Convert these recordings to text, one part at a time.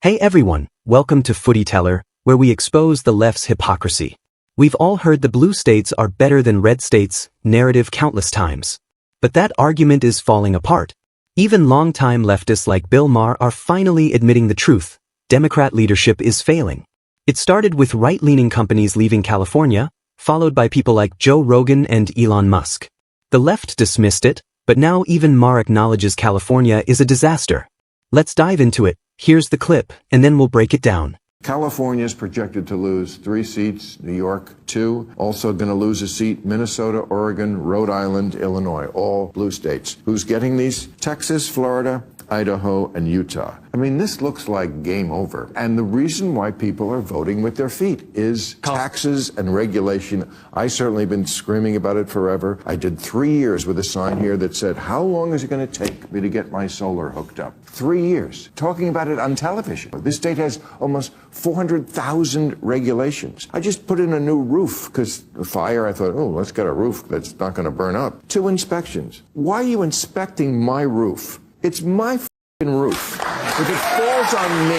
Hey everyone, welcome to Footy Teller, where we expose the left's hypocrisy. We've all heard the blue states are better than red states narrative countless times. But that argument is falling apart. Even longtime leftists like Bill Maher are finally admitting the truth. Democrat leadership is failing. It started with right-leaning companies leaving California, followed by people like Joe Rogan and Elon Musk. The left dismissed it, but now even Maher acknowledges California is a disaster. Let's dive into it. Here's the clip, and then we'll break it down. California is projected to lose 3 seats, New York 2, also going to lose a seat, Minnesota, Oregon, Rhode Island, Illinois, all blue states. Who's getting these? Texas, Florida, Idaho, and Utah. I mean, this looks like game over. And the reason why people are voting with their feet is taxes and regulation. I certainly have been screaming about it forever. I did 3 years with a sign here that said, how long is it going to take me to get my solar hooked up? 3 years. Talking about it on television. This state has almost 400,000 regulations. I just put in a new roof because the fire, I thought, oh, let's get a roof that's not going to burn up. 2 inspections. Why are you inspecting my roof? It's my f***ing roof. If it falls on me,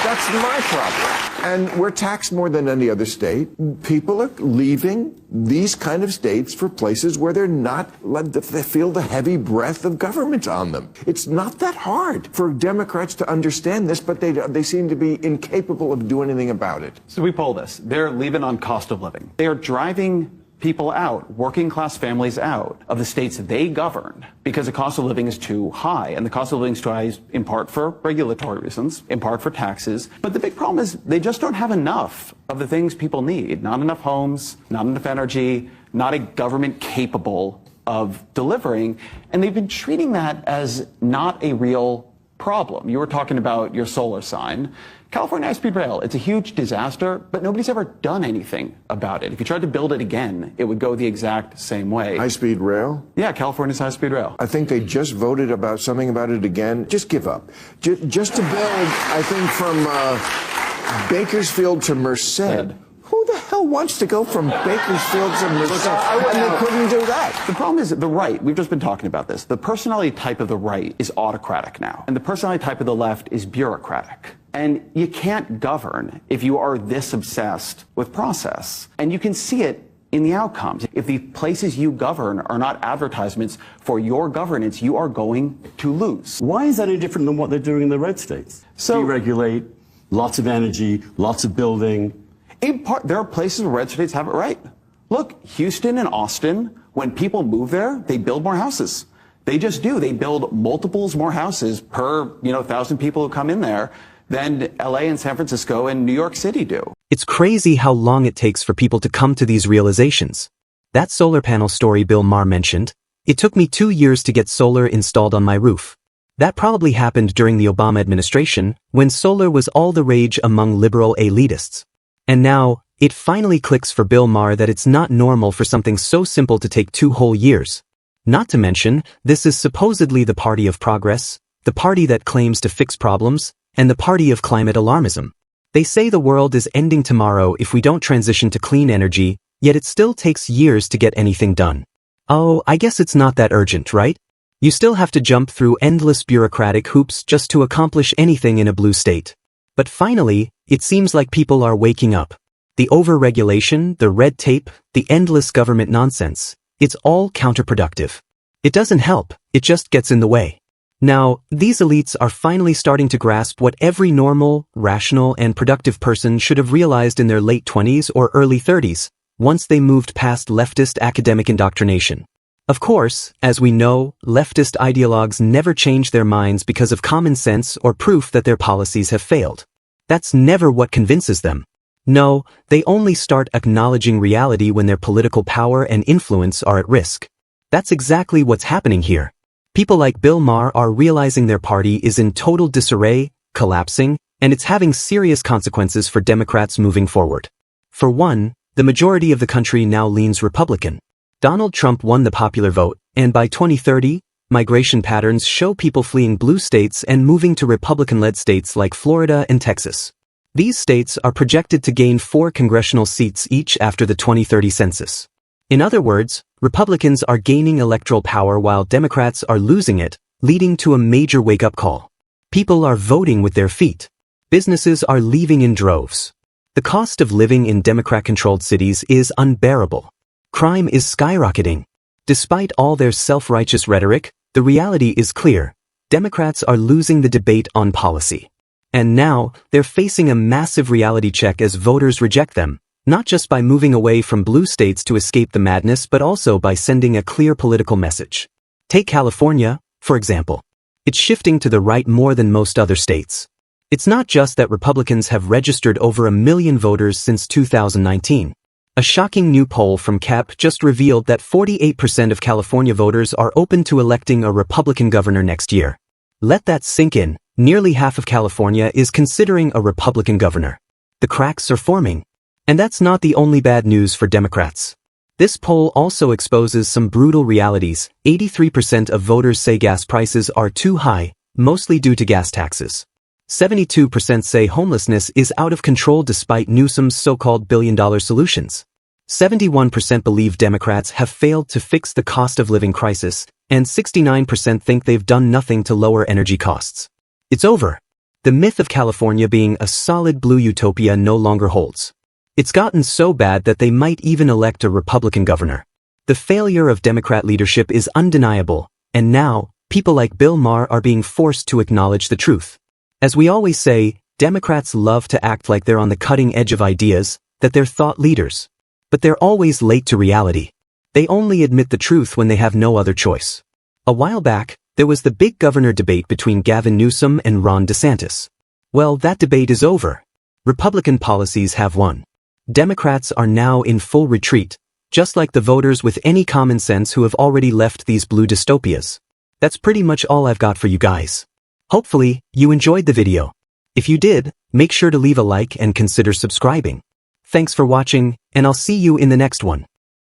that's my problem. And we're taxed more than any other state. People are leaving these kind of states for places where they're not, they feel the heavy breath of government on them. It's not that hard for Democrats to understand this, but they seem to be incapable of doing anything about it. So we poll this. They're leaving on cost of living. They are driving people out, working class families out of the states they govern because the cost of living is too high. And the cost of living is too high in part for regulatory reasons, in part for taxes. But the big problem is they just don't have enough of the things people need. Not enough homes, not enough energy, not a government capable of delivering. And they've been treating that as not a real problem. You were talking about your solar sign. California high-speed rail, it's a huge disaster, but nobody's ever done anything about it. If you tried to build it again, it would go the exact same way. High-speed rail? Yeah, California's high-speed rail. I think they just voted about something about it again. Just give up. Just to build, I think, from Bakersfield to Merced. Who the hell wants to go from Bakersfield to Merced? And they couldn't do that. The problem is that the right, we've just been talking about this, the personality type of the right is autocratic now, and the personality type of the left is bureaucratic. And you can't govern if you are this obsessed with process. And you can see it in the outcomes. If the places you govern are not advertisements for your governance, you are going to lose. Why is that any different than what they're doing in the red states? So, deregulate, lots of energy, lots of building. In part, there are places where red states have it right. Look, Houston and Austin, when people move there, they build more houses. They just do. They build multiples more houses per, 1,000 people who come in there than LA and San Francisco and New York City do. It's crazy how long it takes for people to come to these realizations. That solar panel story Bill Maher mentioned, it took me 2 years to get solar installed on my roof. That probably happened during the Obama administration, when solar was all the rage among liberal elitists. And now, it finally clicks for Bill Maher that it's not normal for something so simple to take 2 whole years. Not to mention, this is supposedly the party of progress, the party that claims to fix problems, and the party of climate alarmism. They say the world is ending tomorrow if we don't transition to clean energy, yet it still takes years to get anything done. Oh, I guess it's not that urgent, right? You still have to jump through endless bureaucratic hoops just to accomplish anything in a blue state. But finally, it seems like people are waking up. The over-regulation, the red tape, the endless government nonsense, it's all counterproductive. It doesn't help, it just gets in the way. Now, these elites are finally starting to grasp what every normal, rational, and productive person should have realized in their late 20s or early 30s, once they moved past leftist academic indoctrination. Of course, as we know, leftist ideologues never change their minds because of common sense or proof that their policies have failed. That's never what convinces them. No, they only start acknowledging reality when their political power and influence are at risk. That's exactly what's happening here. People like Bill Maher are realizing their party is in total disarray, collapsing, and it's having serious consequences for Democrats moving forward. For one, the majority of the country now leans Republican. Donald Trump won the popular vote, and by 2030, migration patterns show people fleeing blue states and moving to Republican-led states like Florida and Texas. These states are projected to gain 4 congressional seats each after the 2030 census. In other words, Republicans are gaining electoral power while Democrats are losing it, leading to a major wake-up call. People are voting with their feet. Businesses are leaving in droves. The cost of living in Democrat-controlled cities is unbearable. Crime is skyrocketing. Despite all their self-righteous rhetoric, the reality is clear. Democrats are losing the debate on policy. And now, they're facing a massive reality check as voters reject them, not just by moving away from blue states to escape the madness but also by sending a clear political message. Take California, for example. It's shifting to the right more than most other states. It's not just that Republicans have registered over 1 million voters since 2019. A shocking new poll from CAP just revealed that 48% of California voters are open to electing a Republican governor next year. Let that sink in. Nearly half of California is considering a Republican governor. The cracks are forming. And that's not the only bad news for Democrats. This poll also exposes some brutal realities. 83% of voters say gas prices are too high, mostly due to gas taxes. 72% say homelessness is out of control despite Newsom's so-called billion-dollar solutions. 71% believe Democrats have failed to fix the cost of living crisis, and 69% think they've done nothing to lower energy costs. It's over. The myth of California being a solid blue utopia no longer holds. It's gotten so bad that they might even elect a Republican governor. The failure of Democrat leadership is undeniable, and now, people like Bill Maher are being forced to acknowledge the truth. As we always say, Democrats love to act like they're on the cutting edge of ideas, that they're thought leaders. But they're always late to reality. They only admit the truth when they have no other choice. A while back, there was the big governor debate between Gavin Newsom and Ron DeSantis. Well, that debate is over. Republican policies have won. Democrats are now in full retreat, just like the voters with any common sense who have already left these blue dystopias. That's pretty much all I've got for you guys. Hopefully, you enjoyed the video. If you did, make sure to leave a like and consider subscribing. Thanks for watching, and I'll see you in the next one.